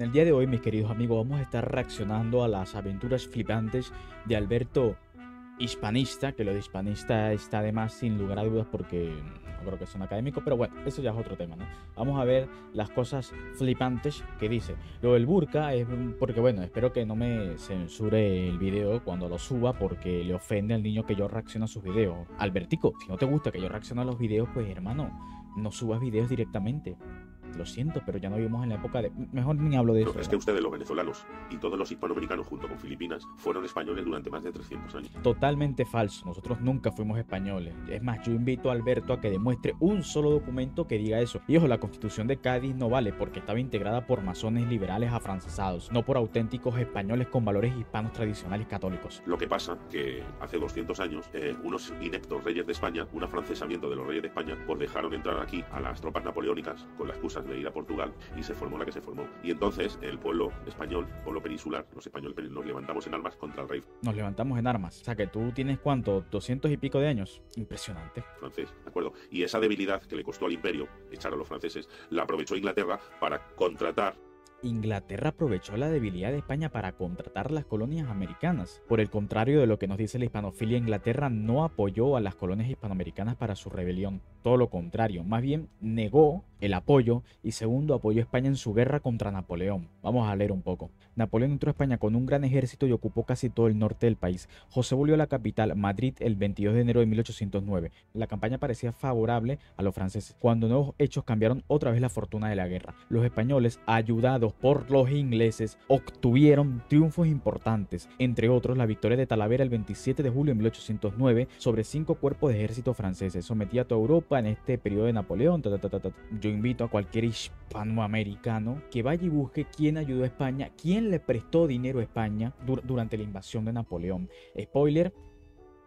En el día de hoy, mis queridos amigos, vamos a estar reaccionando a las aventuras flipantes de Alberto Hispanista, que lo de hispanista está de más sin lugar a dudas porque no creo que sea un académico, pero bueno, eso ya es otro tema, ¿no? Vamos a ver las cosas flipantes que dice. Lo del burka es porque, bueno, espero que no me censure el video cuando lo suba porque le ofende al niño que yo reacciono a sus videos. Albertico, si no te gusta que yo reaccione a los videos, pues hermano, no subas videos directamente. Lo siento, pero ya no vivimos en la época de... Mejor ni hablo de No, eso, es ¿no? que ustedes, los venezolanos y todos los hispanoamericanos junto con Filipinas, fueron españoles durante más de 300 años. Totalmente falso. Nosotros nunca fuimos españoles. Es más, yo invito a Alberto a que demuestre un solo documento que diga eso. Y ojo, la Constitución de Cádiz no vale porque estaba integrada por masones liberales afrancesados, no por auténticos españoles con valores hispanos tradicionales católicos. Lo que pasa que hace 200 años, unos ineptos reyes de España, un afrancesamiento de los reyes de España, pues dejaron entrar aquí a las tropas napoleónicas con la excusa de ir a Portugal y se formó la que se formó. Y entonces el pueblo español, pueblo peninsular, los españoles nos levantamos en armas contra el rey Nos levantamos en armas. O sea que tú tienes cuánto, 200 y pico de años. Impresionante. francés, ¿de acuerdo? Y esa debilidad que le costó al imperio echar a los franceses, la aprovechó Inglaterra para contratar. Inglaterra aprovechó la debilidad de España para contratar las colonias americanas. Por el contrario de lo que nos dice la hispanofilia, Inglaterra no apoyó a las colonias hispanoamericanas para su rebelión. Todo lo contrario, más bien negó el apoyo y segundo apoyó a España en su guerra contra Napoleón. Vamos a leer un poco. Napoleón entró a España con un gran ejército y ocupó casi todo el norte del país. José volvió a la capital, Madrid, el 22 de enero de 1809. La campaña parecía favorable a los franceses, cuando nuevos hechos cambiaron otra vez la fortuna de la guerra. Los españoles, ayudados por los ingleses, obtuvieron triunfos importantes, entre otros la victoria de Talavera el 27 de julio de 1809 sobre 5 cuerpos de ejército franceses. Sometía a toda Europa en este periodo de Napoleón. Yo invito a cualquier hispanoamericano que vaya y busque quién ayudó a España, quién le prestó dinero a España durante la invasión de Napoleón. Spoiler,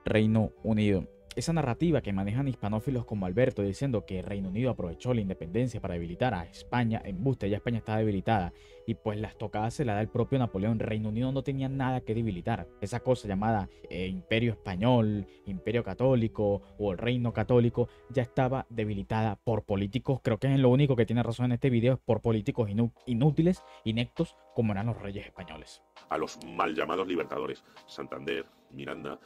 Reino Unido. Esa narrativa que manejan hispanófilos como Alberto diciendo que Reino Unido aprovechó la independencia para debilitar a España, embuste, ya España está debilitada y pues las tocadas se la da el propio Napoleón. Reino Unido no tenía nada que debilitar. Esa cosa llamada Imperio Español, Imperio Católico o el Reino Católico ya estaba debilitada por políticos. Creo que es lo único que tiene razón en este video, es por políticos inútiles, ineptos como eran los reyes españoles. A los mal llamados libertadores, Santander, Miranda,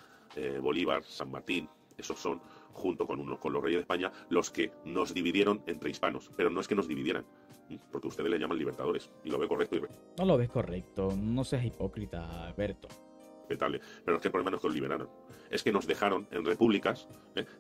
Bolívar, San Martín. Esos son, junto con los reyes de España, los que nos dividieron entre hispanos. Pero no es que nos dividieran, porque ustedes le llaman libertadores, y lo ve correcto y No lo ves correcto, no seas hipócrita, Alberto. respetable. Pero es que el problema no es que los liberaron, es que nos dejaron en repúblicas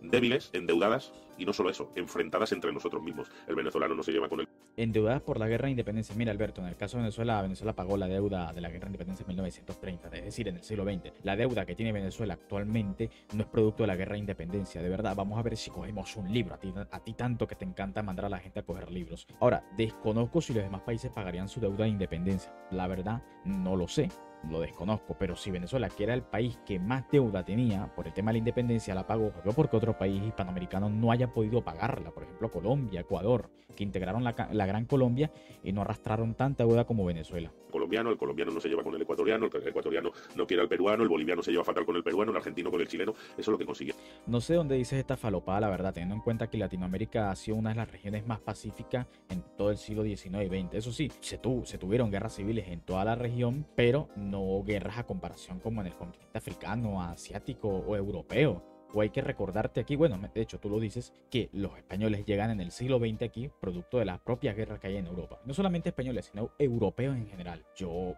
débiles, endeudadas, y no solo eso, enfrentadas entre nosotros mismos. El venezolano no se lleva con el... Endeudadas por la guerra de independencia. Mira, Alberto, en el caso de Venezuela, Venezuela pagó la deuda de la guerra de independencia en 1930, es decir, en el siglo XX. La deuda que tiene Venezuela actualmente no es producto de la guerra de independencia. De verdad, vamos a ver si cogemos un libro. A ti tanto que te encanta mandar a la gente a coger libros. Ahora, desconozco si los demás países pagarían su deuda de independencia. La verdad, no lo sé. Lo desconozco, pero si Venezuela, que era el país que más deuda tenía por el tema de la independencia, la pagó, no porque otro país hispanoamericano no haya podido pagarla. Por ejemplo, Colombia, Ecuador, que integraron la Gran Colombia y no arrastraron tanta deuda como Venezuela. colombiano no se lleva con el ecuatoriano no quiere al peruano, el boliviano se lleva fatal con el peruano, el argentino con el chileno. Eso es lo que consigue. No sé dónde dices esta falopada, la verdad, teniendo en cuenta que Latinoamérica ha sido una de las regiones más pacíficas en todo el siglo XIX y XX. Eso sí, se tuvieron guerras civiles en toda la región, pero no guerras a comparación como en el continente africano, asiático o europeo. O hay que recordarte aquí, bueno, de hecho tú lo dices, que los españoles llegan en el siglo XX aquí, producto de las propias guerras que hay en Europa. No solamente españoles, sino europeos en general.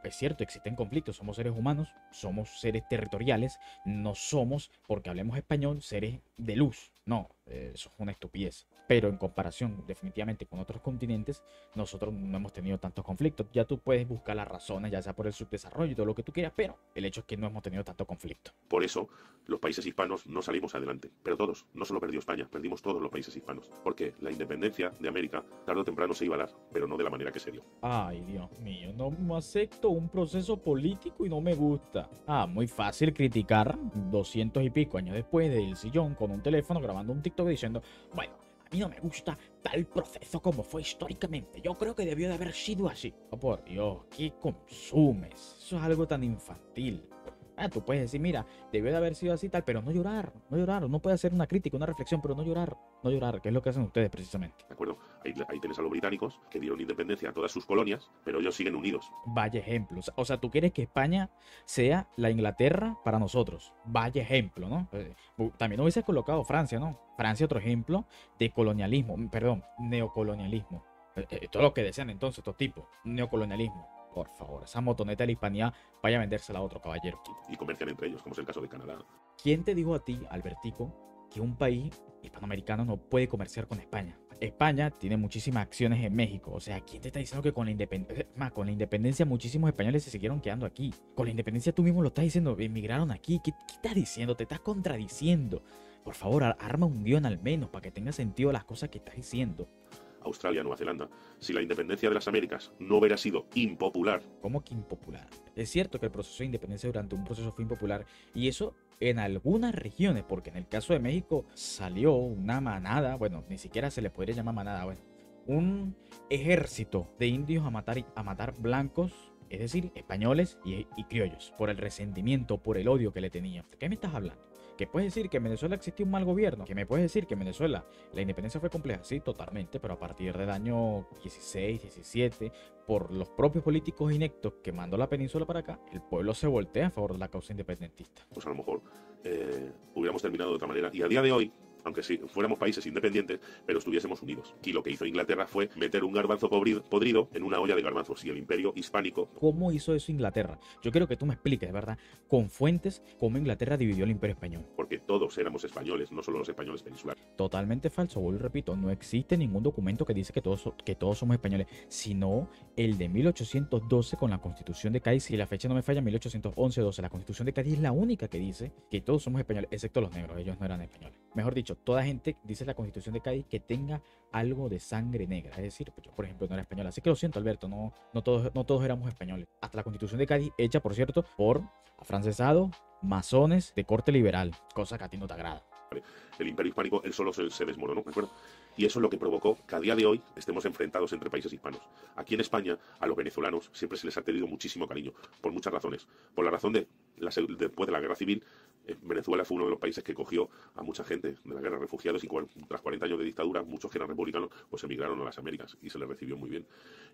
Es cierto, existen conflictos, somos seres humanos, somos seres territoriales, no somos, porque hablemos español, seres de luz. No, eso es una estupidez. Pero en comparación definitivamente con otros continentes, nosotros no hemos tenido tantos conflictos. Ya tú puedes buscar las razones, ya sea por el subdesarrollo y todo lo que tú quieras, pero el hecho es que no hemos tenido tanto conflicto. Por eso los países hispanos no salimos adelante. Pero todos, no solo perdió España, perdimos todos los países hispanos. Porque la independencia de América tarde o temprano se iba a dar, pero no de la manera que se dio. Ay, Dios mío, no acepto un proceso político y no me gusta. Muy fácil criticar 200 y pico años después del sillón con un teléfono grabando un TikTok diciendo, bueno, a mí no me gusta tal proceso como fue históricamente. Yo creo que debió de haber sido así. Oh, por Dios, ¿qué consumes? Eso es algo tan infantil. Tú puedes decir, mira, debió de haber sido así tal, pero no llorar, no llorar. Uno puede hacer una crítica, una reflexión, pero no llorar, no llorar, que es lo que hacen ustedes precisamente. ¿De acuerdo? Ahí tenés a los británicos que dieron independencia a todas sus colonias, pero ellos siguen unidos. Vaya ejemplo. O sea, tú quieres que España sea la Inglaterra para nosotros. Vaya ejemplo, ¿no? También hubieses colocado Francia, ¿no? Francia, otro ejemplo de colonialismo, perdón, neocolonialismo. Esto es lo que desean entonces estos tipos, neocolonialismo. Por favor, esa motoneta de la hispanidad vaya a vendérsela a otro caballero. Y comercian entre ellos, como es el caso de Canadá. ¿Quién te dijo a ti, Albertico, que un país hispanoamericano no puede comerciar con España? España tiene muchísimas acciones en México. O sea, ¿quién te está diciendo que con la independencia muchísimos españoles se siguieron quedando aquí? Con la independencia tú mismo lo estás diciendo, emigraron aquí. ¿Qué estás diciendo? Te estás contradiciendo. Por favor, arma un guión al menos para que tenga sentido las cosas que estás diciendo. Australia, Nueva Zelanda, si la independencia de las Américas no hubiera sido impopular. ¿Cómo que impopular? Es cierto que el proceso de independencia durante un proceso fue impopular, y eso en algunas regiones, porque en el caso de México salió una manada, bueno, ni siquiera se le podría llamar manada, bueno, un ejército de indios a matar blancos, es decir, españoles y criollos, por el resentimiento, por el odio que le tenían. ¿De qué me estás hablando? ¿Que puedes decir que en Venezuela existió un mal gobierno? ¿Que me puedes decir que en Venezuela la independencia fue compleja? Sí, totalmente, pero a partir del año 16, 17, por los propios políticos inectos que mandó la península para acá, el pueblo se voltea a favor de la causa independentista. Pues a lo mejor hubiéramos terminado de otra manera. Y a día de hoy, aunque si fuéramos países independientes, pero estuviésemos unidos. Y lo que hizo Inglaterra fue meter un garbanzo podrido en una olla de garbanzos, y el imperio hispánico. ¿Cómo hizo eso Inglaterra? Yo quiero que tú me expliques, ¿verdad? Con fuentes, cómo Inglaterra dividió el imperio español. Porque todos éramos españoles, no solo los españoles peninsulares. Totalmente falso, vuelvo y repito, no existe ningún documento que dice que todos somos españoles, sino el de 1812 con la Constitución de Cádiz, si la fecha no me falla, 1811-12. La Constitución de Cádiz es la única que dice que todos somos españoles, excepto los negros, ellos no eran españoles. Mejor dicho, toda gente, dice la Constitución de Cádiz, que tenga algo de sangre negra, es decir, yo por ejemplo no era español, así que lo siento, Alberto, no todos éramos españoles. Hasta la Constitución de Cádiz, hecha por cierto por afrancesados, masones de corte liberal, cosa que a ti no te agrada. El imperio hispánico, él solo se desmoronó, ¿de acuerdo? Y eso es lo que provocó que a día de hoy estemos enfrentados entre países hispanos. Aquí en España, a los venezolanos siempre se les ha tenido muchísimo cariño, por muchas razones. Por la razón después de la guerra civil, Venezuela fue uno de los países que cogió a mucha gente de la guerra, refugiados, y tras 40 años de dictadura, muchos que eran republicanos, pues emigraron a las Américas y se les recibió muy bien.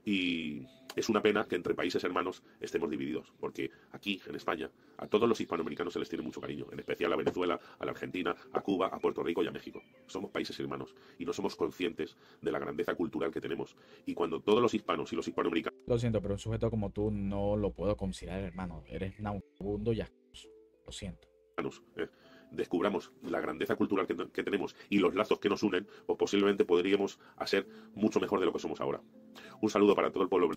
Y es una pena que entre países hermanos estemos divididos, porque aquí, en España, a todos los hispanoamericanos se les tiene mucho cariño, en especial a Venezuela, a la Argentina, a Cuba, a Puerto Rico y a México. Somos países hermanos y no somos conscientes de la grandeza cultural que tenemos. Y cuando todos los hispanos y los hispanoamericanos... Lo siento, pero un sujeto como tú no lo puedo considerar hermano. Eres nauseabundo y asqueroso. Lo siento. Descubramos la grandeza cultural que tenemos y los lazos que nos unen, pues posiblemente podríamos hacer mucho mejor de lo que somos ahora. Un saludo para todo el pueblo.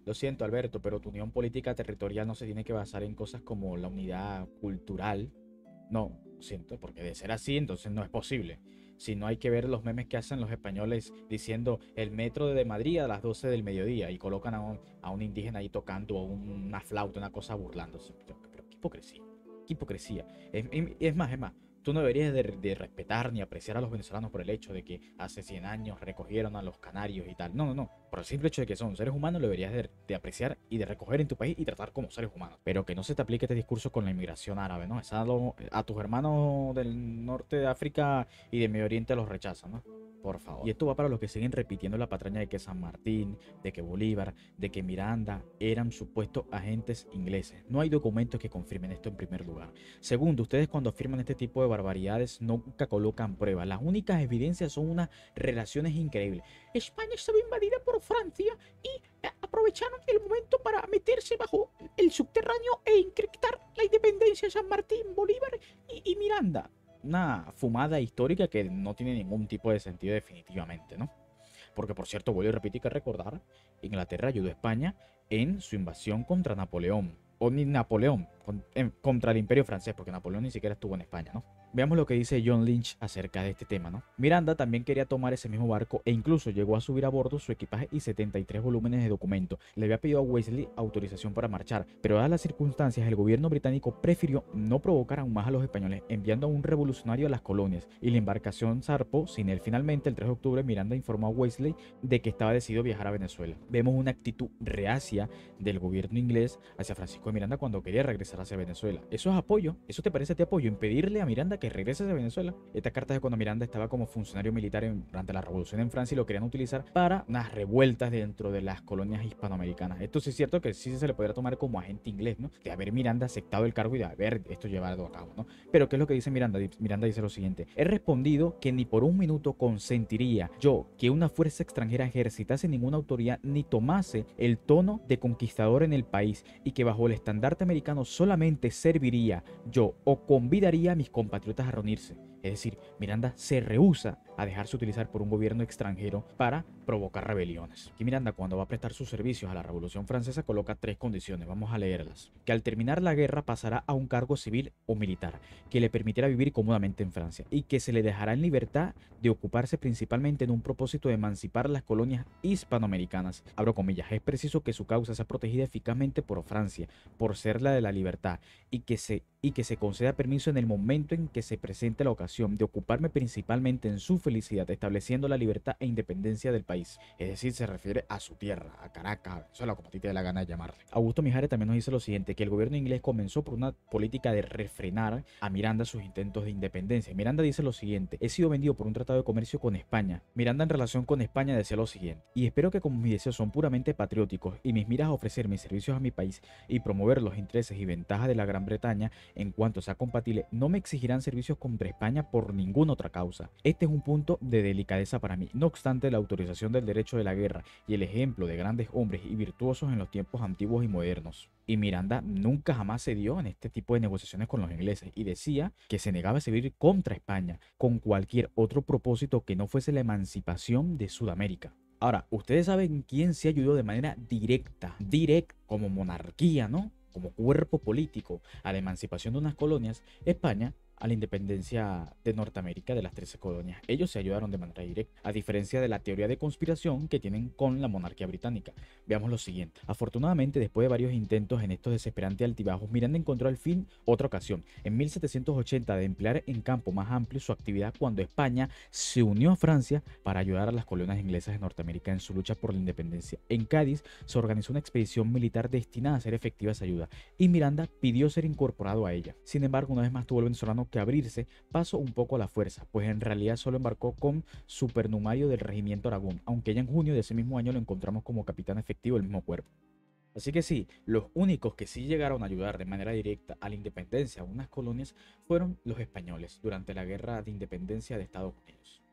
Lo siento, Alberto, pero tu unión política territorial no se tiene que basar en cosas como la unidad cultural. No, lo siento, porque de ser así, entonces no es posible. Si no, hay que ver los memes que hacen los españoles diciendo el metro de Madrid a las 12 del mediodía y colocan a un indígena ahí tocando una flauta, una cosa burlándose. Pero qué hipocresía. Qué hipocresía. Es más, tú no deberías de respetar ni apreciar a los venezolanos por el hecho de que hace 100 años recogieron a los canarios y tal. No. Por el simple hecho de que son seres humanos, lo deberías de apreciar y de recoger en tu país y tratar como seres humanos. Pero que no se te aplique este discurso con la inmigración árabe, ¿no? A tus hermanos del norte de África y de Medio Oriente los rechazan, ¿no? Por favor. Y esto va para los que siguen repitiendo la patraña de que San Martín, de que Bolívar, de que Miranda eran supuestos agentes ingleses. No hay documentos que confirmen esto en primer lugar. Segundo, ustedes cuando afirman este tipo de barbaridades nunca colocan pruebas. Las únicas evidencias son unas relaciones increíbles. España estaba invadida por Francia y aprovecharon el momento para meterse bajo el subterráneo e incretar la independencia de San Martín, Bolívar y Miranda. Una fumada histórica que no tiene ningún tipo de sentido definitivamente, ¿no? Porque, por cierto, vuelvo y repito, hay que recordar, Inglaterra ayudó a España en su invasión contra Napoleón, o ni Napoleón, contra el Imperio francés, porque Napoleón ni siquiera estuvo en España, ¿no? Veamos lo que dice John Lynch acerca de este tema, ¿no? Miranda también quería tomar ese mismo barco e incluso llegó a subir a bordo su equipaje y 73 volúmenes de documentos. Le había pedido a Wesley autorización para marchar, pero dadas las circunstancias, el gobierno británico prefirió no provocar aún más a los españoles, enviando a un revolucionario a las colonias, y la embarcación zarpó sin él. Finalmente, el 3 de octubre, Miranda informó a Wesley de que estaba decidido a viajar a Venezuela. Vemos una actitud reacia del gobierno inglés hacia Francisco de Miranda cuando quería regresar hacia Venezuela. ¿Eso es apoyo? ¿Eso te parece apoyo? ¿Impedirle a Miranda que regrese a Venezuela? Esta carta es cuando Miranda estaba como funcionario militar durante la revolución en Francia y lo querían utilizar para unas revueltas dentro de las colonias hispanoamericanas. Esto sí es cierto que sí se le podría tomar como agente inglés, ¿no? De haber Miranda aceptado el cargo y de haber esto llevado a cabo, ¿no? Pero ¿qué es lo que dice Miranda? Miranda dice lo siguiente: he respondido que ni por un minuto consentiría yo que una fuerza extranjera ejercitase ninguna autoridad ni tomase el tono de conquistador en el país, y que bajo el estandarte americano solamente serviría yo o convidaría a mis compatriotas a reunirse. Es decir, Miranda se rehúsa a dejarse utilizar por un gobierno extranjero para provocar rebeliones. Y Miranda, cuando va a prestar sus servicios a la Revolución Francesa, coloca 3 condiciones, vamos a leerlas: que al terminar la guerra pasará a un cargo civil o militar, que le permitirá vivir cómodamente en Francia, y que se le dejará en libertad de ocuparse principalmente en un propósito de emancipar las colonias hispanoamericanas. Abro comillas: es preciso que su causa sea protegida eficazmente por Francia, por ser la de la libertad, y que se conceda permiso en el momento en que se presente la ocasión de ocuparme principalmente en su felicidad, estableciendo la libertad e independencia del país. Es decir, se refiere a su tierra, a Caracas, a Venezuela, como a ti te dé la gana de llamarle. Augusto Mijares también nos dice lo siguiente: que el gobierno inglés comenzó por una política de refrenar a Miranda sus intentos de independencia. Miranda dice lo siguiente: he sido vendido por un tratado de comercio con España. Miranda, en relación con España, decía lo siguiente: y espero que, como mis deseos son puramente patrióticos y mis miras a ofrecer mis servicios a mi país y promover los intereses y ventajas de la Gran Bretaña en cuanto sea compatible, no me exigirán servicios contra España por ninguna otra causa. Este es un punto de delicadeza para mí. No obstante, la autorización del derecho de la guerra y el ejemplo de grandes hombres y virtuosos en los tiempos antiguos y modernos. Y Miranda nunca jamás cedió en este tipo de negociaciones con los ingleses y decía que se negaba a servir contra España con cualquier otro propósito que no fuese la emancipación de Sudamérica. Ahora, ustedes saben quién se ayudó de manera directa, como monarquía, ¿no? Como cuerpo político a la emancipación de unas colonias: España, a la independencia de Norteamérica de las 13 colonias. Ellos se ayudaron de manera directa, a diferencia de la teoría de conspiración que tienen con la monarquía británica. Veamos lo siguiente: afortunadamente, después de varios intentos en estos desesperantes altibajos, Miranda encontró al fin otra ocasión, en 1780, de emplear en campo más amplio su actividad cuando España se unió a Francia para ayudar a las colonias inglesas de Norteamérica en su lucha por la independencia. En Cádiz se organizó una expedición militar destinada a hacer efectiva esa ayuda, y Miranda pidió ser incorporado a ella. Sin embargo, una vez más tuvo el venezolano que abrirse paso un poco a la fuerza, pues en realidad solo embarcó con supernumario del regimiento Aragón, aunque ya en junio de ese mismo año lo encontramos como capitán efectivo del mismo cuerpo. Así que sí, los únicos que sí llegaron a ayudar de manera directa a la independencia de unas colonias fueron los españoles durante la guerra de independencia de Estados Unidos.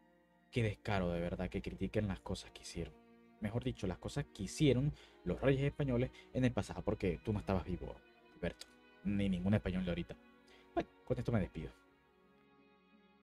Qué descaro, de verdad, que critiquen las cosas que hicieron. Mejor dicho, las cosas que hicieron los reyes españoles en el pasado, porque tú no estabas vivo, Alberto, ni ningún español de ahorita. Bueno, con esto me despido.